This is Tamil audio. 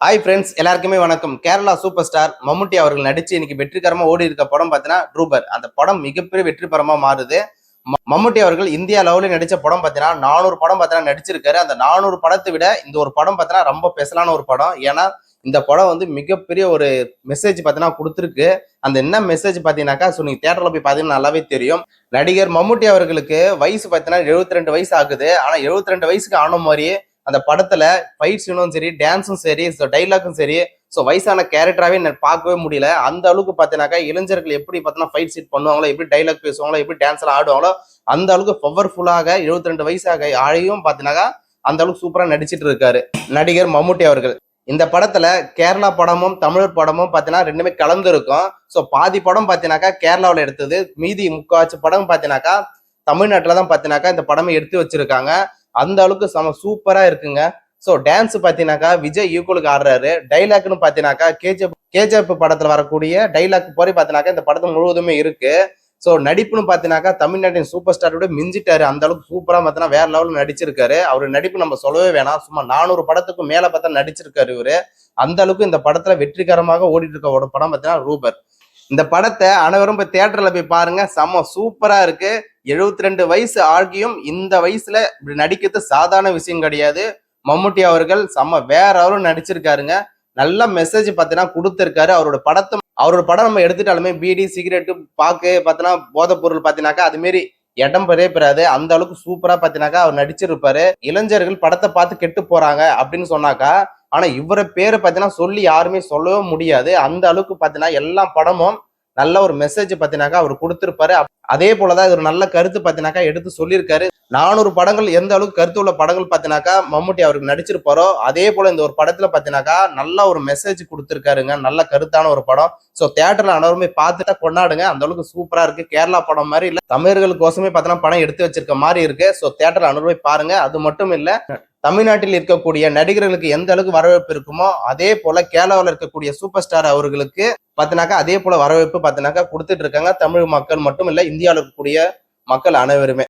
ஹாய் ஃப்ரெண்ட்ஸ், எல்லாருக்குமே வணக்கம். கேரளா சூப்பர் ஸ்டார் மம்முட்டி அவர்கள் நடிச்சு இன்னைக்கு வெற்றிகரமா ஓடி இருக்க படம் பார்த்தீங்கன்னா ரூபர். அந்த படம் மிகப்பெரிய வெற்றி படமா மாறுது. மம்முட்டி அவர்கள் இந்தியா லெவலில் நடிச்ச படம் பார்த்தீங்கன்னா 400 படம் பார்த்தீங்கன்னா நடிச்சிருக்காரு. அந்த 400 படத்தை விட இந்த ஒரு படம் பார்த்தீங்கன்னா ரொம்ப ஸ்பெஷலான ஒரு படம். ஏன்னா இந்த படம் வந்து மிகப்பெரிய ஒரு மெசேஜ் பார்த்தீங்கன்னா கொடுத்துருக்கு. அந்த என்ன மெசேஜ் பார்த்தீங்கன்னாக்கா, ஸோ நீங்க தியேட்டர்ல போய் பார்த்தீங்கன்னா நல்லாவே தெரியும். நடிகர் மம்முட்டி அவர்களுக்கு வயசு பார்த்தீங்கன்னா 72 வயசு ஆகுது. ஆனா 72 வயசுக்கு ஆன மாதிரியே அந்த படத்துல ஃபைட் சீனும் சரி, டான்ஸும் சரி, டைலாக்கும் சரி, ஸோ வயசான கேரக்டராகவே பார்க்கவே முடியல. அந்த அளவுக்கு பார்த்தீங்கன்னாக்கா இளைஞர்கள் எப்படி பார்த்தீங்கன்னா ஃபைட் சீட் பண்ணுவாங்களோ, எப்படி டைலாக் பேசுவாங்களோ, எப்படி டான்ஸ் எல்லாம் ஆடுவாங்களோ, அந்த அளவுக்கு பவர்ஃபுல்லாக 72 வயசாக ஆழியும் பார்த்தீங்கன்னாக்கா அந்த அளவுக்கு சூப்பராக நடிச்சிட்டு இருக்காரு நடிகர் மம்முட்டி அவர்கள். இந்த படத்துல கேரளா படமும் தமிழ் படமும் பார்த்தீங்கன்னா ரெண்டுமே கலந்து இருக்கும். ஸோ பாதி படம் பார்த்தீங்கன்னாக்கா கேரளாவில் எடுத்தது, மீதி முக்காச்சு படம் பார்த்தீங்கன்னாக்கா தமிழ்நாட்டில் தான் பார்த்தீங்கன்னாக்கா இந்த படமே எடுத்து வச்சிருக்காங்க. அந்த அளவுக்கு செம சூப்பரா இருக்குங்க. ஸோ டான்ஸ் பார்த்தீங்கன்னாக்கா விஜய் ஈக்குவலுக்கு ஆடுறாரு. டைலாக்னு பார்த்தீங்கன்னாக்கா கேஜிஎஃப் படத்துல வரக்கூடிய டைலாக் போய் பார்த்தீங்கன்னாக்கா இந்த படத்து முழுவதுமே இருக்கு. ஸோ நடிப்புன்னு பார்த்தீங்கன்னாக்கா தமிழ்நாட்டின் சூப்பர் ஸ்டாரோட மிஞ்சிட்டாரு. அந்த அளவுக்கு சூப்பரா பார்த்தீங்கன்னா வேற லெவலில் நடிச்சிருக்காரு. அவர் நடிப்பு நம்ம சொல்லவே வேணாம். சும்மா 400 படத்துக்கும் மேல பார்த்தா நடிச்சிருக்காரு இவரு. அந்த அளவுக்கு இந்த படத்துல வெற்றிகரமாக ஓடிட்டு இருக்க ஒரு படம் பார்த்தீங்கன்னா ரூபர். இந்த படத்தை அனைவரும் போய் தியேட்டர்ல போய் பாருங்க. செம்ம சூப்பரா இருக்கு. 72 வயசு ஆகியும் இந்த வயசுல இப்படி நடிக்கிறது சாதாரண விஷயம் கிடையாது. மம்முட்டி அவர்கள் செம்ம வேற அவரும் நடிச்சிருக்காருங்க. நல்ல மெசேஜ் பார்த்தீங்கன்னா கொடுத்திருக்காரு. அவரோட படம் நம்ம எடுத்துட்டாலுமே பீடி சிகரெட்டு பாக்கு பார்த்தீங்கன்னா போதைப் பொருள் பார்த்தீங்கன்னாக்கா அது மாரி இடம் பெறாது. அந்த அளவுக்கு சூப்பரா பார்த்தீங்கன்னாக்கா அவர் நடிச்சிருப்பாரு. இளைஞர்கள் படத்தை பார்த்து கெட்டு போறாங்க அப்படின்னு சொன்னாக்கா, ஆனா இவரை பேரை பார்த்தீங்கன்னா சொல்லி யாருமே சொல்லவே முடியாது. அந்த அளவுக்கு பார்த்தீங்கன்னா எல்லா படமும் நல்ல ஒரு மெசேஜ் பார்த்தீங்கன்னாக்கா அவர் கொடுத்திருப்பாரு. அதே போலதான் ஒரு நல்ல கருத்து பார்த்தீங்கன்னாக்கா எடுத்து சொல்லியிருக்காரு. 400 படங்கள் எந்த அளவுக்கு கருத்து உள்ள படங்கள் பார்த்தீங்கன்னாக்கா மம்முட்டி அவருக்கு நடிச்சிருப்பாரோ, அதே போல இந்த ஒரு படத்துல பார்த்தீங்கன்னாக்கா நல்ல ஒரு மெசேஜ் கொடுத்திருக்காருங்க. நல்ல கருத்தான ஒரு படம். ஸோ தியேட்டர்ல அனைவருமே பார்த்துட்டா கொண்டாடுங்க. அந்த அளவுக்கு சூப்பரா இருக்கு. கேரளா படம் மாதிரி இல்ல, தமிழர்களுக்கோசமே பார்த்தீங்கன்னா படம் எடுத்து வச்சிருக்க மாதிரி இருக்கு. ஸோ தியேட்டர்ல அனைவருமே பாருங்க. அது மட்டும் இல்ல, தமிழ்நாட்டில் இருக்கக்கூடிய நடிகர்களுக்கு எந்த அளவுக்கு வரவேற்பு இருக்குமோ அதே போல கேரளாவில் இருக்கக்கூடிய சூப்பர் ஸ்டார் அவர்களுக்கு பார்த்தீங்கன்னாக்கா அதே போல வரவேற்பு பார்த்தீங்கன்னாக்கா கொடுத்துட்டு இருக்காங்க. தமிழ் மக்கள் மட்டும் இல்ல, இந்தியாவில் இருக்கக்கூடிய மக்கள் அனைவருமே.